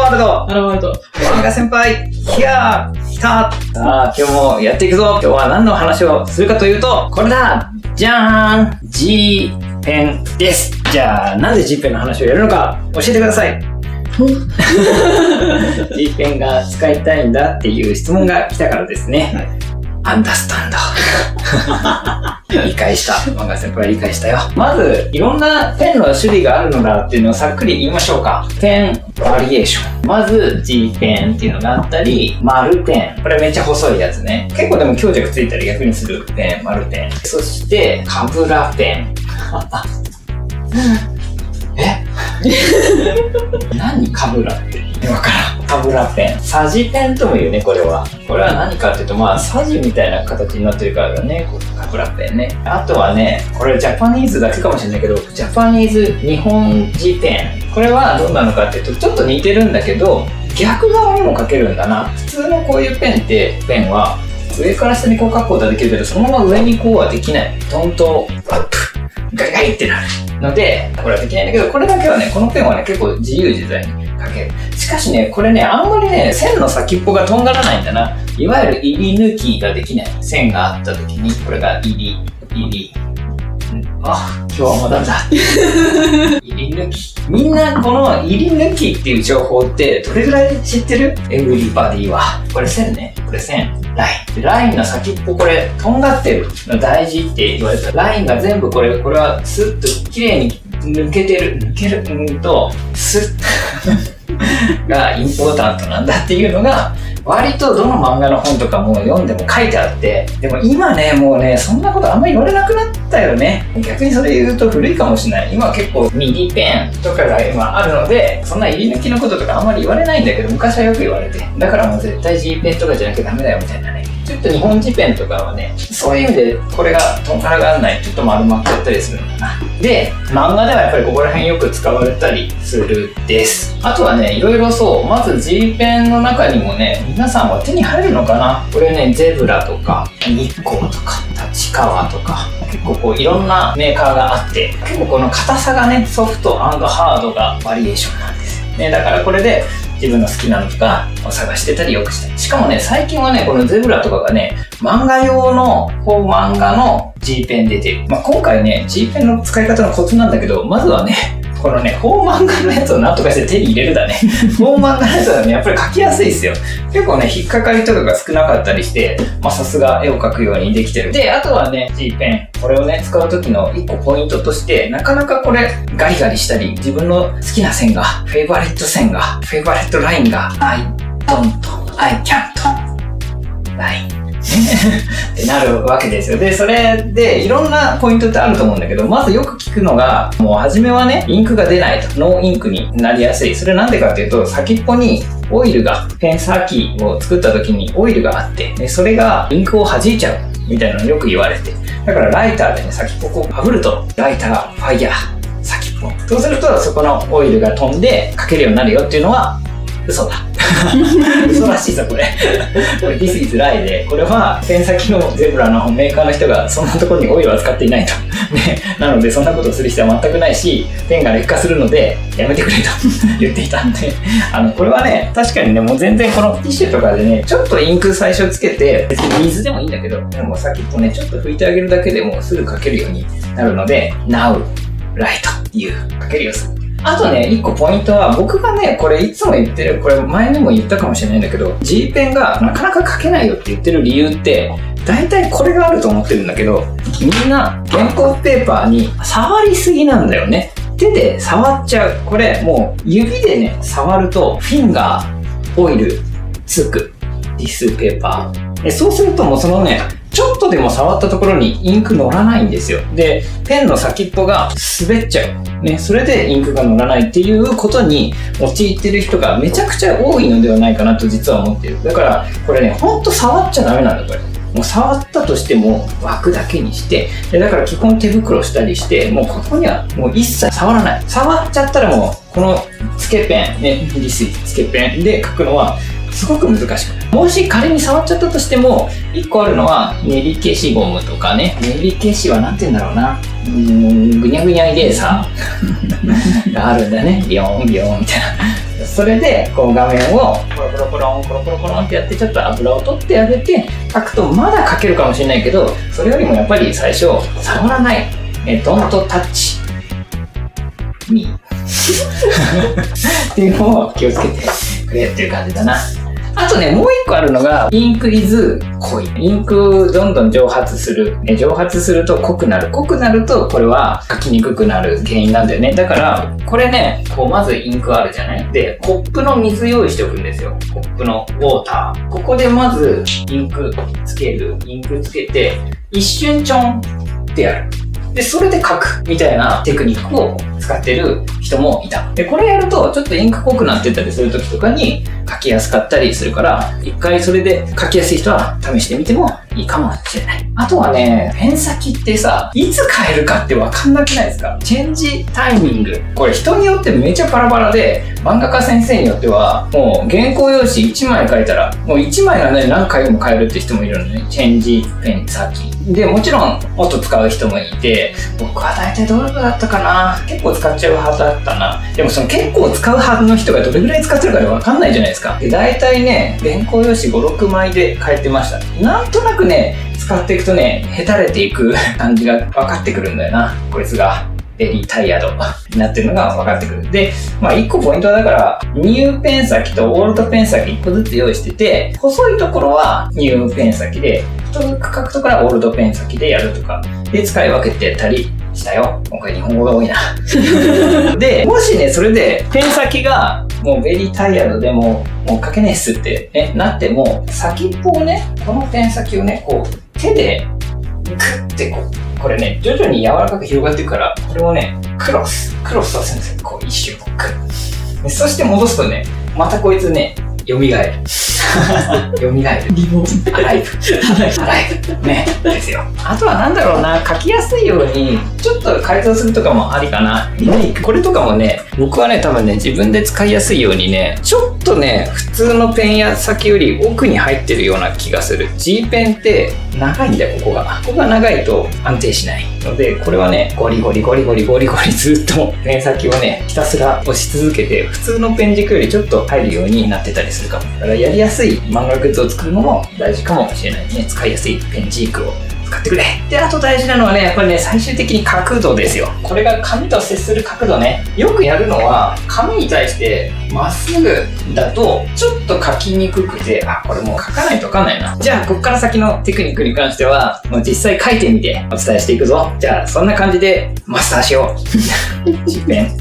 ワールド。アラワールド。漫画先輩、来た。さあ、今日もやっていくぞ。今日は何の話をするかというと、これだ。じゃーん。G ペンです。じゃあ、なぜ G ペンの話をやるのか教えてください。G ペンが使いたいんだっていう質問が来たからですね。アンダースタンド。理解した。漫画先輩は理解したよ。まず、いろんなペンの種類があるのだっていうのをさっくり言いましょうか。ペンバリエーション。まず G ペンっていうのがあったり、丸ペン。これめっちゃ細いやつね。結構でも強弱ついたり逆にするペン、丸ペン。そして、カブラペン。何カブラってわからん。カブラペン。サジペンとも言うね、これは。これは何かっていうと、まあ、サジみたいな形になってるからだね、カブラペンね。あとはね、これジャパニーズだけかもしれないけど、ジャパニーズ日本字ペン。これはどんなのかっていうと、ちょっと似てるんだけど、逆側にも書けるんだな。普通のこういうペンって、ペンは、上から下にこう書くことはできるけど、そのまま上にこうはできない。トントアップ。ガリガリってなるので、これはできないんだけど、これだけはね、このペンはね、結構自由自在に書ける。しかしね、これね、あんまりね、線の先っぽがとんがらないんだな。いわゆる入り抜きができない。線があった時に、これが入り。あ、今日はもうダメだ。入り抜き。みんなこの入り抜きっていう情報ってどれぐらい知ってる？エブリバディは。これ線ね。これ線。ライン。ラインの先っぽこれ、とんがってるの大事って言われた。ラインが全部これはスッと綺麗に抜けるスッがインポータントなんだっていうのが、割とどの漫画の本とかも読んでも書いてあって、でも今ね、もうね、そんなことあんまり言われなくなったよね。逆にそれ言うと古いかもしれない。今結構ミディペンとかが今あるので、そんな入り抜きのこととかあんまり言われないんだけど、昔はよく言われて。だからもう絶対 G ペンとかじゃなきゃダメだよみたいなね。ちょっと日本字ペンとかはね、そういう意味でこれがとんがらがらない、ちょっと丸まっちゃったりするのかな。で、漫画ではやっぱりここら辺よく使われたりするです。あとはね、いろいろそう、まず G ペンの中にもね、皆さんは手に入るのかな？これね、ゼブラとか、日光とか、立川とか、結構こういろんなメーカーがあって、結構この硬さがね、ソフト&ハードがバリエーションなんですよね。だからこれで、自分の好きなのとかを探してたりよくしたり。しかもね、最近はね、このゼブラとかがね、漫画用の、漫画の G ペン出てる。まあ、今回ね、G ペンの使い方のコツなんだけど、まずはね、このね、漫画のやつをなんとかして手に入れるだね。漫画のやつはね、やっぱり描きやすいですよ。結構ね、引っかかりとかが少なかったりして、まあさすが絵を描くようにできてる。で、あとはね、G ペン。これをね、使う時の一個ポイントとして、なかなかこれ、ガリガリしたり、自分の好きな線が、フェイバリット線が、フェイバリットラインが、I don't, I can't, ライン。ってなるわけですよ。で、それでいろんなポイントってあると思うんだけど、まずよく聞くのが、もう初めはね、インクが出ないと。ノーインクになりやすい。それなんでかっていうと、先っぽにオイルが、ペンサーキーを作った時にオイルがあって、でそれがインクを弾いちゃうみたいなのよく言われて。だからライターでね、先っぽこう炙ると、ライター、ファイヤー、先っぽ。そうすると、そこのオイルが飛んで書けるようになるよっていうのは、嘘だ。嘘らしいぞこれ。これ This is lie で、これはペン先のゼブラのメーカーの人がそんなところにオイルは使っていないと。ね、なのでそんなことをする必要は全くないし、ペンが劣化するのでやめてくれと言っていたんで、これはね、確かにね、もう全然このティッシュとかでね、ちょっとインク最初つけて、別に水でもいいんだけど、でも先っぽね、ちょっと拭いてあげるだけでもすぐ書けるようになるので、Now, Right っていう書けるようにする。あとね、一個ポイントは、僕がね、これいつも言ってる、これ前にも言ったかもしれないんだけど、G ペンがなかなか書けないよって言ってる理由って、大体これがあると思ってるんだけど、みんな原稿ペーパーに触りすぎなんだよね。手で触っちゃう。これもう指でね、触るとフィンガー、オイル、つく。ディスペーパー。そうするともうそのね、ちょっとでも触ったところにインク乗らないんですよ。で、ペンの先っぽが滑っちゃう。ね、それでインクが乗らないっていうことに陥ってる人がめちゃくちゃ多いのではないかなと実は思ってる。だから、これね、ほんと触っちゃダメなんだ、これ。もう触ったとしても枠だけにして、でだから基本手袋したりして、もうここにはもう一切触らない。触っちゃったらもう、このつけペン、ね、リスイつけペンで書くのは、すごく難しくない。もし仮に触っちゃったとしても、一個あるのは練り消しゴムとかね。練り消しはなんて言うんだろうな。ぐにゃぐにゃイレーサーがあるんだよね。ビヨーンビヨーンみたいな。それでこう画面をコロコロコロンコロコロコロンってやってちょっと油を取ってあげて書くとまだ書けるかもしれないけど、それよりもやっぱり最初触らない、don't touch me っていうのを気をつけてくれっていう感じだな。あとね、もう一個あるのが、インクイズ濃い。インクどんどん蒸発する。蒸発すると濃くなる。濃くなると、これは書きにくくなる原因なんだよね。だから、これね、こう、まずインクあるじゃない？で、コップの水用意しておくんですよ。コップのウォーター。ここでまず、インクつける。インクつけて、一瞬ちょんってやる。で、それで書くみたいなテクニックを使ってる人もいた。で、これやるとちょっとインク濃くなってたりする時とかに書きやすかったりするから、一回それで書きやすい人は試してみてもいいかもしれない。あとはね、ペン先ってさ、いつ変えるかってわかんなくないですか？チェンジタイミング。これ人によってめちゃバラバラで、漫画家先生によっては、もう原稿用紙1枚書いたら、もう1枚がね、何回も変えるって人もいるのね。チェンジペン先。で、もちろんもっと使う人もいて、僕は大体どれだったかな？結構使っちゃう派だったな。でもその結構使う派の人がどれぐらい使ってるかわかんないじゃないですか。で、大体ね、原稿用紙5、6枚で変えてました。なんとなくね、使っていくとね、へたれていく感じが分かってくるんだよな。こいつがベリータイヤードになってるのが分かってくる。で、1個ポイントはだから、ニューペン先とオールドペン先1個ずつ用意してて、細いところはニューペン先で、太く書くところはオールドペン先でやるとか、で使い分けてやったりしたよ。今回日本語が多いな。で、もしね、それでペン先がもうベリータイヤードでもう書けねえっすって、なっても、先っぽをね、このペン先をね、こう手でグッてこれね、徐々に柔らかく広がっていくから、これをね、クロスさせるんですよ。こう一瞬グッで。そして戻すとね、またこいつね、蘇る。蘇る。リボン。アライブ。ね。ですよ。あとはなんだろうな、書きやすいように、ちょっと改造するとかもありかな。これとかもね、僕はね、多分ね、自分で使いやすいようにね、ちょっとね、普通のペンや先より奥に入ってるような気がする。G ペンって長いんだよ、ここが長いと安定しないので、これはね、ゴリゴリずっとペン先をね、ひたすら押し続けて、普通のペン軸よりちょっと入るようになってたりするかも。だからやりやすい漫画グッズを作るのも大事かもしれないね。使いやすいペン軸を使ってくれ。で、あと大事なのはね、やっぱりね、最終的に角度ですよ。これが紙と接する角度ね。よくやるのは、紙に対してまっすぐだと、ちょっと書きにくくて、これもう書かないとわかんないな。じゃあ、こっから先のテクニックに関しては、もう実際書いてみてお伝えしていくぞ。じゃあ、そんな感じでマスターしよう。G ペン。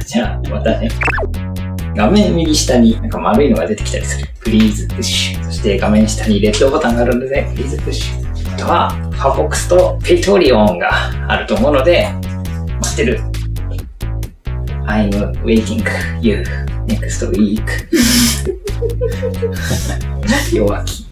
じゃあ、またね。画面右下になんか丸いのが出てきたりする。プリーズプッシュ。そして画面下にレッドボタンがあるので、プリーズプッシュ。あとは、ファボックスとペイトリオンがあると思うので、待ってる。I'm waiting you next week. 弱気。